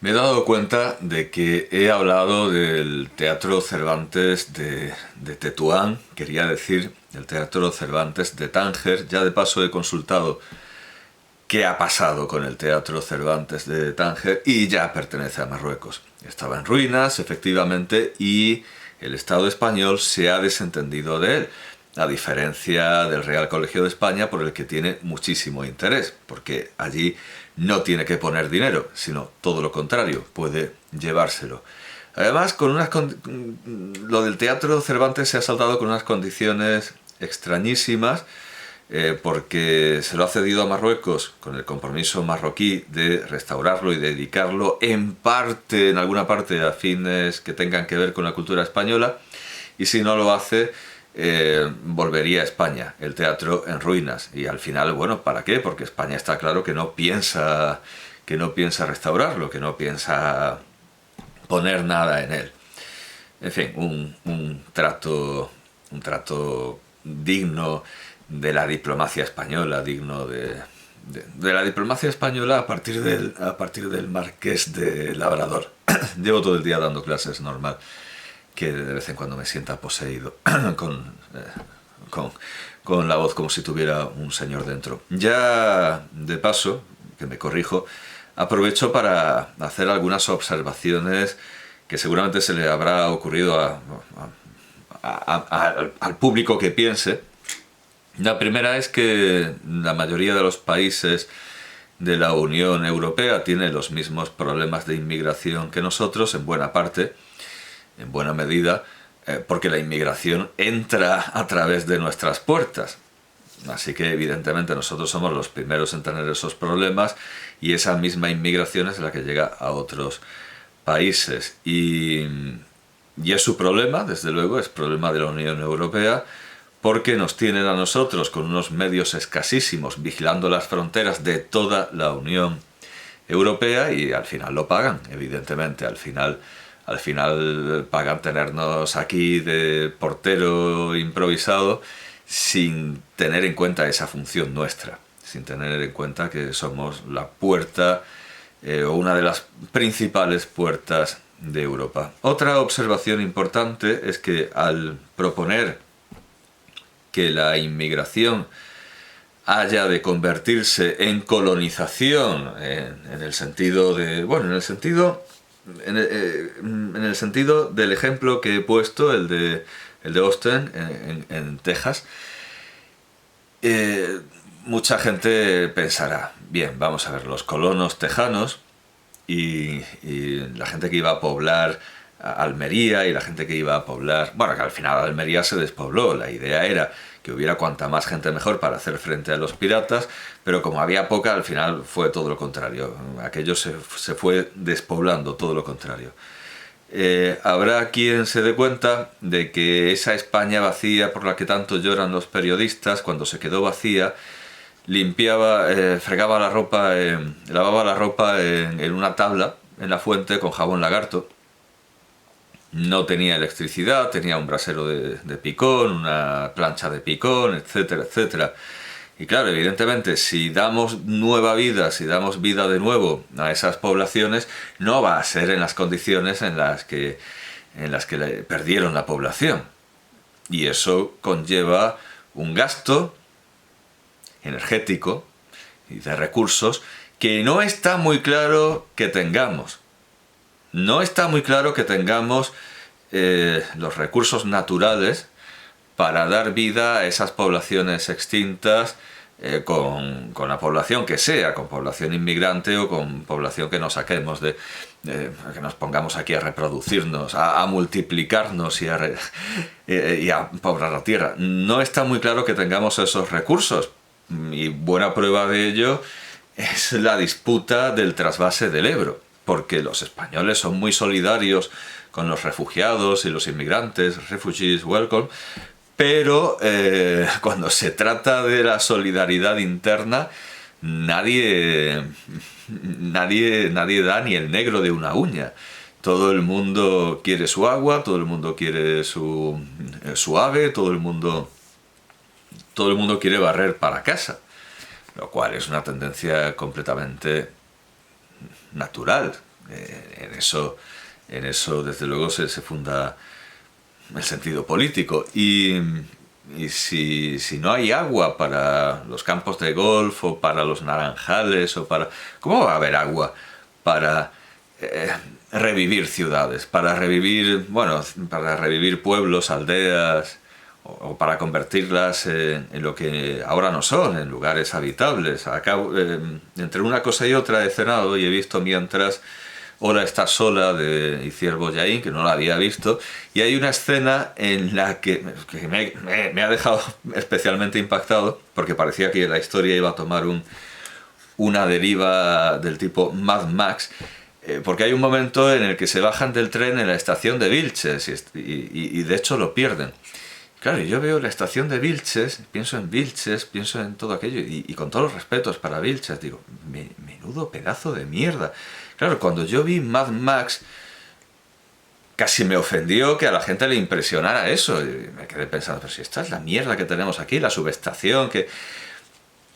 Me he dado cuenta de que he hablado del Teatro Cervantes de Tetuán, quería decir el Teatro Cervantes de Tánger. Ya de paso he consultado qué ha pasado con el Teatro Cervantes de Tánger y ya pertenece a Marruecos. Estaba en ruinas, efectivamente, y el Estado español se ha desentendido de él, a diferencia del Real Colegio de España, por el que tiene muchísimo interés, porque allí no tiene que poner dinero, sino todo lo contrario, puede llevárselo. Además, lo del Teatro Cervantes se ha saltado con unas condiciones extrañísimas, porque se lo ha cedido a Marruecos con el compromiso marroquí de restaurarlo y dedicarlo en alguna parte, a fines que tengan que ver con la cultura española, y si no lo hace, volvería a España, el teatro en ruinas. Y al final, bueno, ¿para qué? Porque España está claro que no piensa restaurarlo, que no piensa poner nada en él. En fin, un trato digno de la diplomacia española, digno de la diplomacia española a partir del Marqués de Labrador. Llevo todo el día dando clases, normal que de vez en cuando me sienta poseído con la voz como si tuviera un señor dentro. Ya de paso, que me corrijo, aprovecho para hacer algunas observaciones que seguramente se le habrá ocurrido al público que piense. La primera es que la mayoría de los países de la Unión Europea tienen los mismos problemas de inmigración que nosotros, en buena parte, en buena medida, porque la inmigración entra a través de nuestras puertas. Así que evidentemente nosotros somos los primeros en tener esos problemas, y esa misma inmigración es la que llega a otros países. Y es su problema, desde luego, es problema de la Unión Europea, porque nos tienen a nosotros con unos medios escasísimos vigilando las fronteras de toda la Unión Europea, y al final lo pagan, evidentemente. Al final pagan tenernos aquí de portero improvisado, sin tener en cuenta esa función nuestra, sin tener en cuenta que somos la puerta, o una de las principales puertas de Europa. Otra observación importante es que al proponer que la inmigración haya de convertirse en colonización, en el sentido de, bueno, en el sentido del ejemplo que he puesto, el de Austin, en Texas, mucha gente pensará, bien, vamos a ver, los colonos tejanos y la gente que iba a poblar Almería, y la gente que iba a poblar... Bueno, que al final Almería se despobló. La idea era que hubiera cuanta más gente mejor para hacer frente a los piratas, pero como había poca, al final fue todo lo contrario. Aquello se fue despoblando, todo lo contrario. Habrá quien se dé cuenta de que esa España vacía por la que tanto lloran los periodistas, cuando se quedó vacía, fregaba la ropa, lavaba la ropa en una tabla, en la fuente, con jabón lagarto. No tenía electricidad, tenía un brasero de picón, una plancha de picón, etcétera, etcétera. Y claro, evidentemente, si damos nueva vida, si damos vida de nuevo a esas poblaciones, no va a ser en las condiciones en las que perdieron la población. Y eso conlleva un gasto energético y de recursos que no está muy claro que tengamos. No está muy claro que tengamos los recursos naturales para dar vida a esas poblaciones extintas, con la población que sea, con población inmigrante o con población que nos saquemos que nos pongamos aquí a reproducirnos, a multiplicarnos y a poblar la tierra. No está muy claro que tengamos esos recursos, y buena prueba de ello es la disputa del trasvase del Ebro, porque los españoles son muy solidarios con los refugiados y los inmigrantes, refugees welcome, pero cuando se trata de la solidaridad interna, nadie da ni el negro de una uña. Todo el mundo quiere su agua, todo el mundo quiere su ave, todo el mundo quiere barrer para casa, lo cual es una tendencia completamente natural. En eso desde luego se funda el sentido político. Y si no hay agua para los campos de golf o para los naranjales o para... ¿Cómo va a haber agua para revivir ciudades? Para revivir, bueno, para revivir pueblos, aldeas o para convertirlas en lo que ahora no son, en lugares habitables. Acá, entre una cosa y otra he cenado y he visto mientras Hola, estás sola de Itziar Bollaín, que no la había visto, y hay una escena en la que me ha dejado especialmente impactado, porque parecía que la historia iba a tomar una deriva del tipo Mad Max, porque hay un momento en el que se bajan del tren en la estación de Vilches y de hecho lo pierden. Claro, yo veo la estación de Vilches, pienso en todo aquello, y con todos los respetos para Vilches, digo, menudo pedazo de mierda. Claro, cuando yo vi Mad Max, casi me ofendió que a la gente le impresionara eso. Y me quedé pensando, pero si esta es la mierda que tenemos aquí, la subestación, que...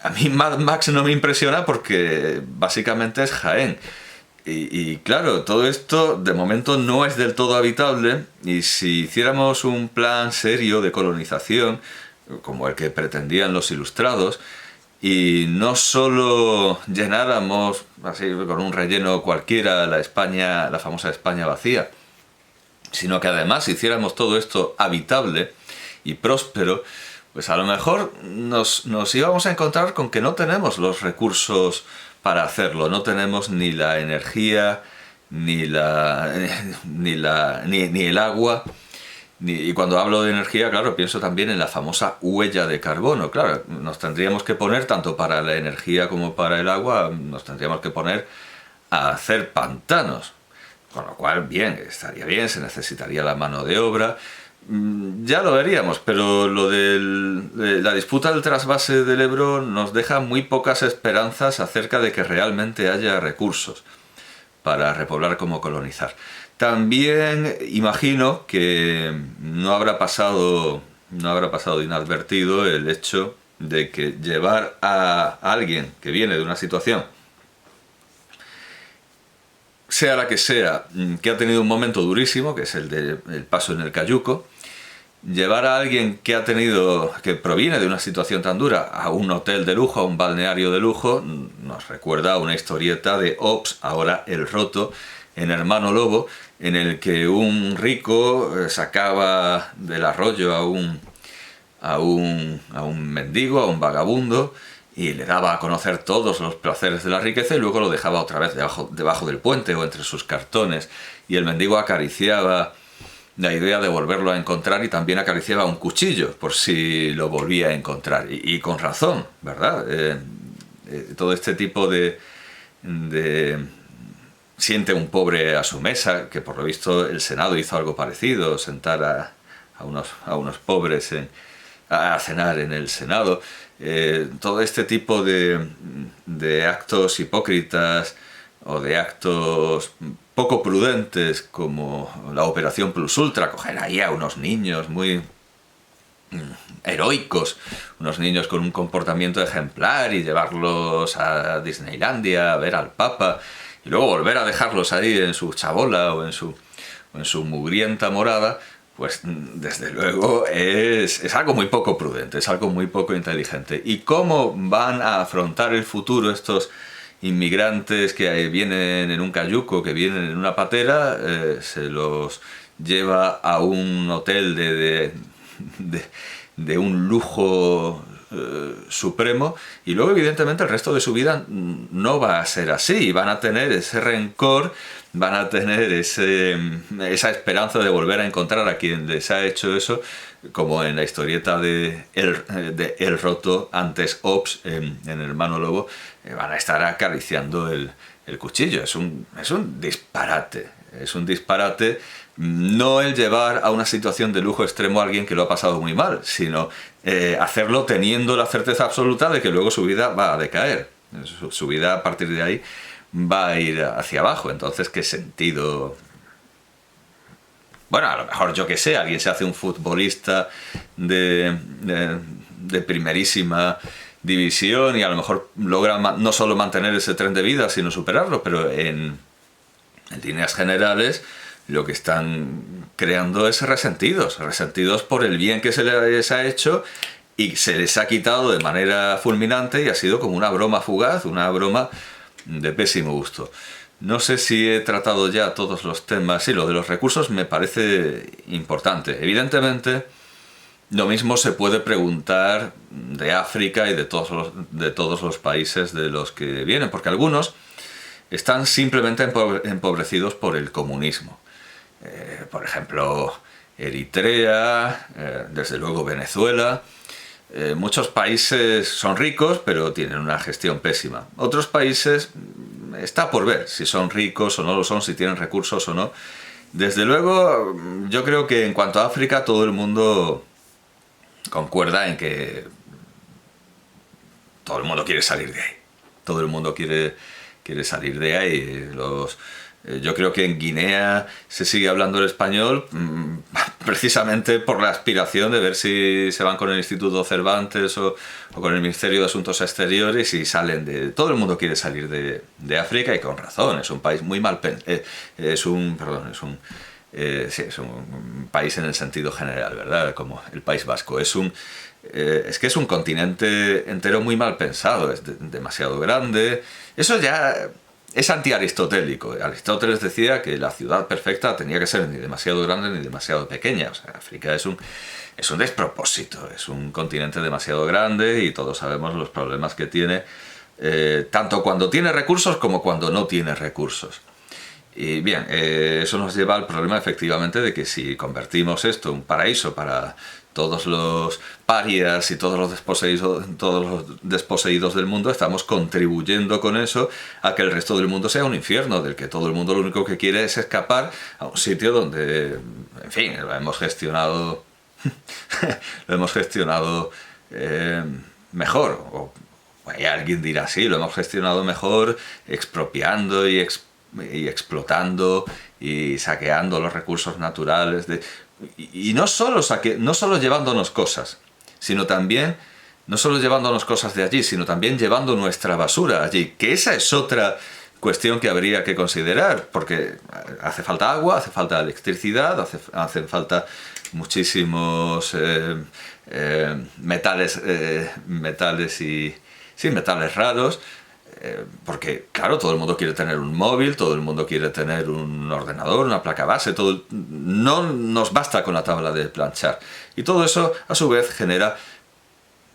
A mí Mad Max no me impresiona porque básicamente es Jaén. Y claro, todo esto de momento no es del todo habitable, y si hiciéramos un plan serio de colonización, como el que pretendían los ilustrados, y no solo llenáramos así con un relleno cualquiera la famosa España vacía, sino que además hiciéramos todo esto habitable y próspero, pues a lo mejor nos íbamos a encontrar con que no tenemos los recursos para hacerlo, no tenemos ni la energía, ni el agua. Y cuando hablo de energía, claro, pienso también en la famosa huella de carbono. Claro, nos tendríamos que poner, tanto para la energía como para el agua, nos tendríamos que poner a hacer pantanos. Con lo cual, bien, estaría bien, se necesitaría la mano de obra. Ya lo veríamos, pero lo de la disputa del trasvase del Ebro nos deja muy pocas esperanzas acerca de que realmente haya recursos para repoblar como colonizar. También imagino que no habrá pasado inadvertido el hecho de que llevar a alguien que viene de una situación, sea la que sea, que ha tenido un momento durísimo, que es el paso en el Cayuco, llevar a alguien que proviene de una situación tan dura a un hotel de lujo, a un balneario de lujo, nos recuerda a una historieta de Ops, ahora El Roto, en Hermano Lobo, en el que un rico sacaba del arroyo a un mendigo, a un vagabundo, y le daba a conocer todos los placeres de la riqueza y luego lo dejaba otra vez debajo del puente o entre sus cartones, y el mendigo acariciaba la idea de volverlo a encontrar y también acariciaba un cuchillo por si lo volvía a encontrar, y con razón, ¿verdad? Todo este tipo de siente un pobre a su mesa, que por lo visto el Senado hizo algo parecido, sentar a unos pobres a cenar en el Senado. Todo este tipo de actos hipócritas o de actos poco prudentes, como la Operación Plus Ultra, coger ahí a unos niños muy heroicos, unos niños con un comportamiento ejemplar, y llevarlos a Disneylandia a ver al Papa, y luego volver a dejarlos ahí en su chabola o en su mugrienta morada, pues desde luego es algo muy poco prudente, es algo muy poco inteligente. ¿Y cómo van a afrontar el futuro estos inmigrantes que vienen en un cayuco, que vienen en una patera? Se los lleva a un hotel de un lujo supremo, y luego evidentemente el resto de su vida no va a ser así. Van a tener ese rencor, van a tener esa esperanza de volver a encontrar a quien les ha hecho eso, como en la historieta de El Roto, antes Ops, en Hermano Lobo. Van a estar acariciando el cuchillo. Es un disparate, es un disparate. No el llevar a una situación de lujo extremo a alguien que lo ha pasado muy mal, sino hacerlo teniendo la certeza absoluta de que luego su vida va a decaer. Su vida a partir de ahí va a ir hacia abajo. Entonces, ¿qué sentido? Bueno, a lo mejor, yo que sé, alguien se hace un futbolista de primerísima división y a lo mejor logra no solo mantener ese tren de vida, sino superarlo, pero en En líneas generales, lo que están creando es resentidos por el bien que se les ha hecho y se les ha quitado de manera fulminante y ha sido como una broma fugaz, una broma de pésimo gusto. No sé si he tratado ya todos los temas. Sí, lo de los recursos me parece importante. Evidentemente, lo mismo se puede preguntar de África y de todos los países de los que vienen, porque algunos están simplemente empobrecidos por el comunismo. Por ejemplo, Eritrea, desde luego Venezuela. Muchos países son ricos, pero tienen una gestión pésima. Otros países está por ver si son ricos o no lo son, si tienen recursos o no. Desde luego, yo creo que en cuanto a África, todo el mundo concuerda en que todo el mundo quiere salir de ahí. Todo el mundo quiere salir de ahí. Yo creo que en Guinea se sigue hablando el español precisamente por la aspiración de ver si se van con el Instituto Cervantes o con el Ministerio de Asuntos Exteriores y salen de... Todo el mundo quiere salir de África y con razón. Es un país muy mal pensado. Es un país en el sentido general, ¿verdad? Como el País Vasco. Es que es un continente entero muy mal pensado. Es demasiado grande. Eso ya... Es anti-aristotélico. Aristóteles decía que la ciudad perfecta tenía que ser ni demasiado grande ni demasiado pequeña. O sea, África es un despropósito, es un continente demasiado grande y todos sabemos los problemas que tiene, tanto cuando tiene recursos como cuando no tiene recursos. Y bien, eso nos lleva al problema efectivamente de que si convertimos esto en un paraíso para todos los parias y todos los desposeídos del mundo, estamos contribuyendo con eso a que el resto del mundo sea un infierno, del que todo el mundo lo único que quiere es escapar a un sitio donde, en fin, lo hemos gestionado mejor, o alguien dirá sí, lo hemos gestionado mejor expropiando y explotando y saqueando los recursos naturales y no solo llevándonos cosas, sino también no solo llevándonos cosas de allí, sino también llevando nuestra basura allí, que esa es otra cuestión que habría que considerar, porque hace falta agua, hace falta electricidad, hacen falta muchísimos metales raros, porque claro, todo el mundo quiere tener un móvil, todo el mundo quiere tener un ordenador, una placa base, no nos basta con la tabla de planchar. Y todo eso, a su vez, genera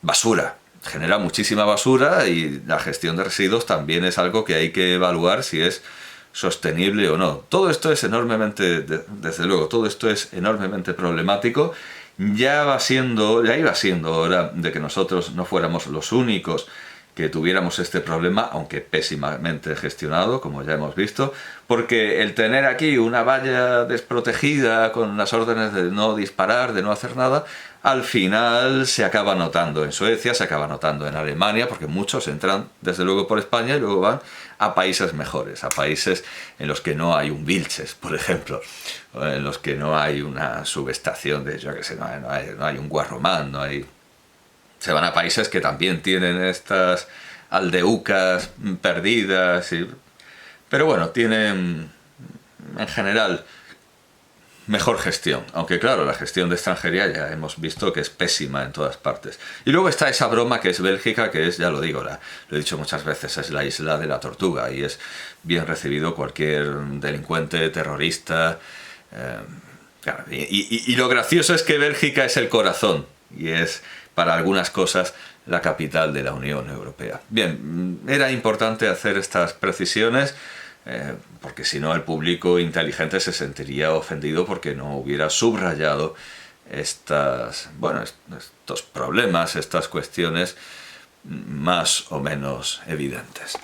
basura, genera muchísima basura y la gestión de residuos también es algo que hay que evaluar si es sostenible o no. Todo esto es desde luego, todo esto es enormemente problemático. Ya iba siendo hora de que nosotros no fuéramos los únicos que tuviéramos este problema, aunque pésimamente gestionado, como ya hemos visto, porque el tener aquí una valla desprotegida con las órdenes de no disparar, de no hacer nada, al final se acaba notando en Suecia, se acaba notando en Alemania, porque muchos entran desde luego por España y luego van a países mejores, a países en los que no hay un Vilches, por ejemplo, o en los que no hay una subestación de, yo qué sé, no hay un Guarromán, no hay... Se van a países que también tienen estas aldeucas perdidas, pero bueno, tienen en general mejor gestión, aunque claro, la gestión de extranjería ya hemos visto que es pésima en todas partes. Y luego está esa broma que es Bélgica, que es, ya lo digo, lo he dicho muchas veces, es la isla de la tortuga y es bien recibido cualquier delincuente, terrorista. Claro, y lo gracioso es que Bélgica es el corazón y es para algunas cosas la capital de la Unión Europea. Bien, era importante hacer estas precisiones porque si no el público inteligente se sentiría ofendido porque no hubiera subrayado estos problemas, estas cuestiones más o menos evidentes.